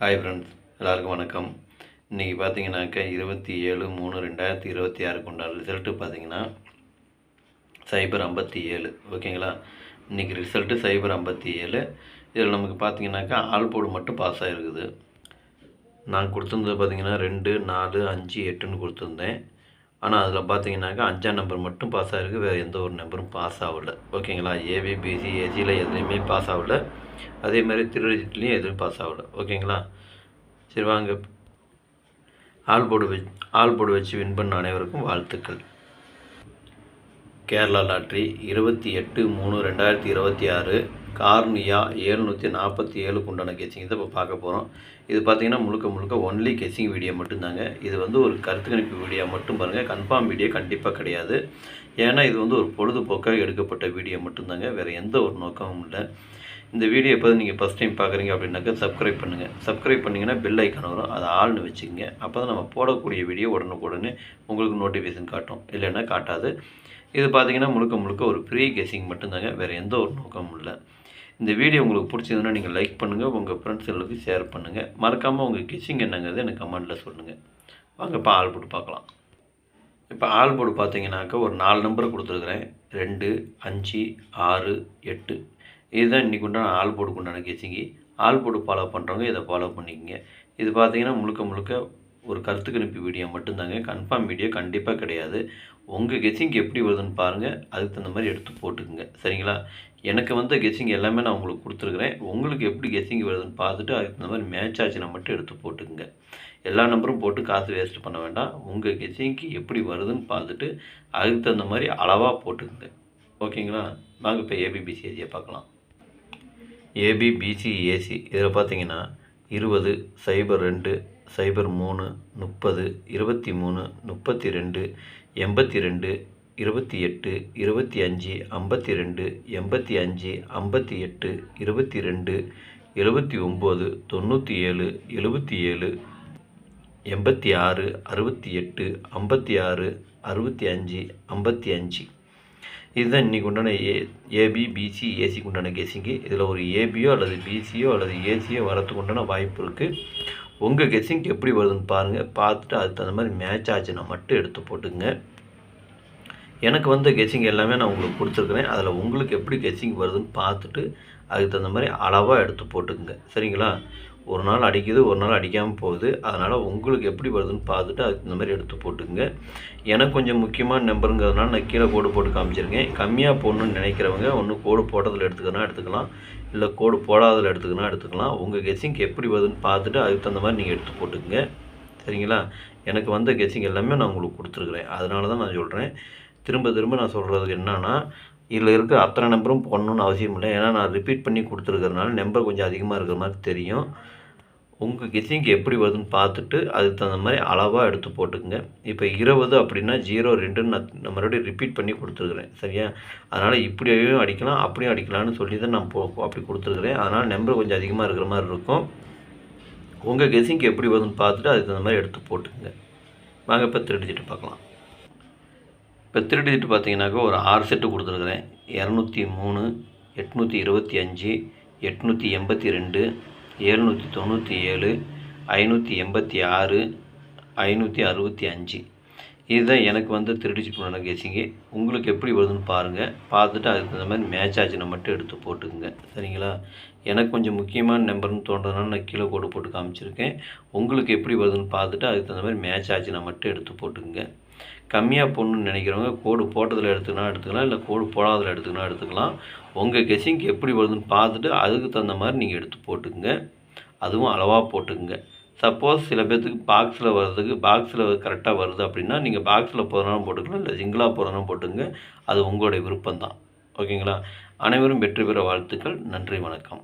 Hi friends, எல்லாருக்கும் வணக்கம். இன்றைக்கி பார்த்தீங்கன்னாக்கா 27/3/2026 உண்டான ரிசல்ட்டு பார்த்தீங்கன்னா 057. ஓகேங்களா? இன்றைக்கி ரிசல்ட்டு 057. இதில் நமக்கு பார்த்தீங்கன்னாக்கா ஆல் போர்டு மட்டும் பாஸ் ஆகிருக்குது. நான் கொடுத்துருந்தது பார்த்தீங்கன்னா 2, 4, 5, 8ன்னு கொடுத்துருந்தேன். ஆனால் அதில் பார்த்தீங்கன்னாக்கா 5ஆம் நம்பர் மட்டும் பாஸ் ஆகிருக்கு. வேறு எந்த ஒரு நம்பரும் பாஸ் ஆகலை. ஓகேங்களா? ஏபி, பிசி, ஏசியில் எதுலேயுமே பாஸ் ஆகலை. அதே மாதிரி திருடிஜிட்லேயும் எதுவும் பாஸ் ஆகலை. ஓகேங்களா? சரி வாங்க, ஆல் போர்டு வச்சு வின் பண்ண அனைவருக்கும் வாழ்த்துக்கள். கேரளா லாட்ரி 28/3/2026 கார்னியா 747 உண்டான கெஸ்ஸிங் தான் இப்போ பார்க்க போகிறோம். இது பார்த்திங்கன்னா முழுக்க ஒன்லி கெஸ்ஸிங் வீடியோ மட்டும்தாங்க. இது ஒரு கருத்து கணிப்பு வீடியோ மட்டும் பாருங்கள். கன்ஃபார்ம் வீடியோ கண்டிப்பாக கிடையாது. ஏன்னா இது ஒரு பொழுதுபோக்காக எடுக்கப்பட்ட வீடியோ மட்டும்தாங்க. வேறு எந்த ஒரு நோக்கமும் இல்லை. இந்த வீடியோ எப்போ நீங்கள் ஃபஸ்ட் டைம் பார்க்குறீங்க அப்படின்னாக்கா சப்ஸ்கிரைப் பண்ணுங்கள். சப்ஸ்கிரைப் பண்ணிங்கன்னா பெல் ஐக்கான் வரும், அதை ஆள்னு வச்சுக்கோங்க. அப்போ தான் நம்ம போடக்கூடிய வீடியோ உடனுக்குடனே உங்களுக்கு நோட்டிஃபிகேஷன் காட்டும், இல்லைன்னா காட்டாது. இது பார்த்திங்கன்னா முழுக்க ஒரு ஃப்ரீ கெஸ்ஸிங் மட்டும்தாங்க. வேறு எந்த ஒரு நோக்கமும் இல்லை. இந்த வீடியோ உங்களுக்கு பிடிச்சதுன்னா நீங்கள் லைக் பண்ணுங்கள், உங்கள் ஃப்ரெண்ட்ஸுகளுக்கு ஷேர் பண்ணுங்கள். மறக்காமல் உங்கள் கெஸ்ஸிங் என்னங்கிறது எனக்கு கமெண்ட்டில் சொல்லுங்கள். வாங்க இப்போ ஆல் போர்டு பார்க்கலாம். இப்போ ஆல் போர்டு பார்த்தீங்கன்னாக்கா ஒரு 4 நம்பரை கொடுத்துருக்குறேன். 2, 5, 6, 8. இதுதான் இன்றைக்கி உண்டான ஆல் போர்டுக்கு உண்டான கெஸ்ஸிங்கு. ஆல் போர்டு ஃபாலோ பண்ணுறவங்க இதை ஃபாலோ பண்ணிக்கோங்க. இது பார்த்திங்கன்னா முழுக்க ஒரு கருத்து கணிப்பு வீடியோ மட்டும்தாங்க. கன்ஃபார்ம் வீடியோ கண்டிப்பாக கிடையாது. உங்கள் கெஸ்ஸிங் எப்படி வருதுன்னு பாருங்கள், அதுக்கு தகுந்த மாதிரி எடுத்து போட்டுக்குங்க. சரிங்களா? எனக்கு வந்த கெஸ்ஸிங் எல்லாமே நான் உங்களுக்கு கொடுத்துருக்குறேன். உங்களுக்கு எப்படி கெஸ்ஸிங் வருதுன்னு பார்த்துட்டு அதுக்கு தகுந்த மாதிரி மேட்ச் ஆச்சுன்னா மட்டும் எடுத்து போட்டுக்குங்க. எல்லா நம்பரும் போட்டு காசு வேஸ்ட் பண்ண வேண்டாம். உங்கள் கெஸ்ஸிங்க்கு எப்படி வருதுன்னு பார்த்துட்டு அதுக்கு தகுந்த மாதிரி அளவாக போட்டுக்குங்க. ஓகேங்களா? வாங்க இப்போ ஏபிபிசி ஏசியை பார்க்கலாம். ஏபிபிசிஏசி இதில் பார்த்தீங்கன்னா 20, 02, 03, 30, 23, 32, 82, 28, 25, 52, 85, 58, 22, 79, 97, 77, 86, 68, 56, 65, 55. இதுதான் இன்றைக்கி உண்டான ஏபிபிசி ஏசிக்கு உண்டான கெஸ்ஸிங்கு. இதில் ஒரு ஏபியோ அல்லது பிசியோ அல்லது ஏசியோ வரத்துக்கு உண்டான வாய்ப்பு இருக்குது. உங்கள் கெஸ்ஸிங்க்கு எப்படி வருதுன்னு பாருங்கள். பார்த்துட்டு அதுக்கு தகுந்த மாதிரி மேட்ச் ஆச்சுன்னா மட்டும் எடுத்து போட்டுங்க. எனக்கு வந்த கெஸ்ஸிங் எல்லாமே நான் உங்களுக்கு கொடுத்துருக்குறேன். அதில் உங்களுக்கு எப்படி கெஸ்ஸிங் வருதுன்னு பார்த்துட்டு அதுக்கு தகுந்த மாதிரி அளவாக எடுத்து போட்டுக்குங்க. சரிங்களா? ஒரு நாள் அடிக்குது, ஒரு நாள் அடிக்காமல் போகுது. அதனால் உங்களுக்கு எப்படி வருதுன்னு பார்த்துட்டு அதுக்கு இந்த மாதிரி எடுத்து போட்டுக்குங்க. எனக்கு கொஞ்சம் முக்கியமான நம்பருங்கிறதுனால நான் கீழே கோடு போட்டு காமிச்சிருக்கேன். கம்மியாக போடணுன்னு நினைக்கிறவங்க ஒன்று கோடு போட்டதில் எடுத்துக்கலாம், இல்லை கோடு போடாதில் எடுத்துக்கலாம். உங்கள் கெஸ்ஸிங்க்கு எப்படி வருதுன்னு பார்த்துட்டு அதுக்கு தகுந்த மாதிரி நீங்கள் எடுத்து போட்டுக்குங்க. சரிங்களா? எனக்கு வந்த கெஸ்ஸிங் எல்லாமே நான் உங்களுக்கு கொடுத்துருக்குறேன். அதனால தான் நான் சொல்கிறேன். திரும்ப நான் சொல்கிறதுக்கு என்னன்னா, இதில் இருக்கிற அத்தனை நம்பரும் போடணுன்னு அவசியம் இல்லை. ஏன்னா நான் ரிப்பீட் பண்ணி கொடுத்துருக்கறனால நம்பர் கொஞ்சம் அதிகமாக இருக்கிற மாதிரி தெரியும். உங்கள் கெஸ்ஸிங்க்கு எப்படி வருதுன்னு பார்த்துட்டு அதுக்கு தகுந்த மாதிரி அளவாக எடுத்து போட்டுக்குங்க. இப்போ 20 அப்படின்னா 02ன்னு நான் மறுபடியும் ரிப்பீட் பண்ணி கொடுத்துருக்குறேன். சரியா? அதனால் இப்படியும் அடிக்கலாம், அப்படியும் அடிக்கலாம்னு சொல்லி தான் நான் அப்படி கொடுத்துருக்குறேன். அதனால் நம்பர் கொஞ்சம் அதிகமாக இருக்கிற மாதிரி இருக்கும். உங்கள் கெஸ்ஸிங்க்கு எப்படி வருதுன்னு பார்த்துட்டு அதுக்கு தகுந்த மாதிரி எடுத்து போட்டுக்குங்க. வாங்க இப்போ 3 டிஜிட் பார்க்கலாம். இப்போ 3 டிஜிட் பார்த்தீங்கன்னாக்கா ஒரு 6 செட்டு கொடுத்துருக்குறேன். 203, 825, 882, 797, 586, 565. இதுதான் எனக்கு வந்து 3 டிஜிட் உண்டான கெஸ்ஸிங்கு. உங்களுக்கு எப்படி வருதுன்னு பாருங்கள். பார்த்துட்டு அதுக்கு தகுந்த மாதிரி மேட்ச் ஆச்சுன்னா மட்டும் எடுத்து போட்டுக்குங்க. சரிங்களா? எனக்கு கொஞ்சம் முக்கியமான நம்பர்னு தோன்றதுனால நான் கீழே கோடு போட்டு காமிச்சிருக்கேன். உங்களுக்கு எப்படி வருதுன்னு பார்த்துட்டு அதுக்கு தகுந்த மாதிரி மேட்ச் ஆச்சுன்னா மட்டும் எடுத்து போட்டுக்குங்க. கம்மியாக போடணுன்னு நினைக்கிறவங்க கோடு போட்டதில் எடுத்துக்கலாம், இல்லை கோடு போடாதில் எடுத்துக்கலாம். உங்கள் கெஸ்ஸிங்க்கு எப்படி வருதுன்னு பார்த்துட்டு அதுக்கு தகுந்த மாதிரி நீங்கள் எடுத்து போட்டுக்குங்க. அதுவும் அளவாக போட்டுக்குங்க. சப்போஸ் சில பேர்த்துக்கு பாக்ஸில் கரெக்டாக வருது அப்படின்னா நீங்கள் பாக்ஸில் போகிறனாலும் போட்டுக்கலாம், இல்லை சிங்கிளாக போகிறனாலும் போட்டுங்க. அது உங்களுடைய விருப்பம்தான். ஓகேங்களா? அனைவரும் வெற்றி பெற வாழ்த்துக்கள். நன்றி, வணக்கம்.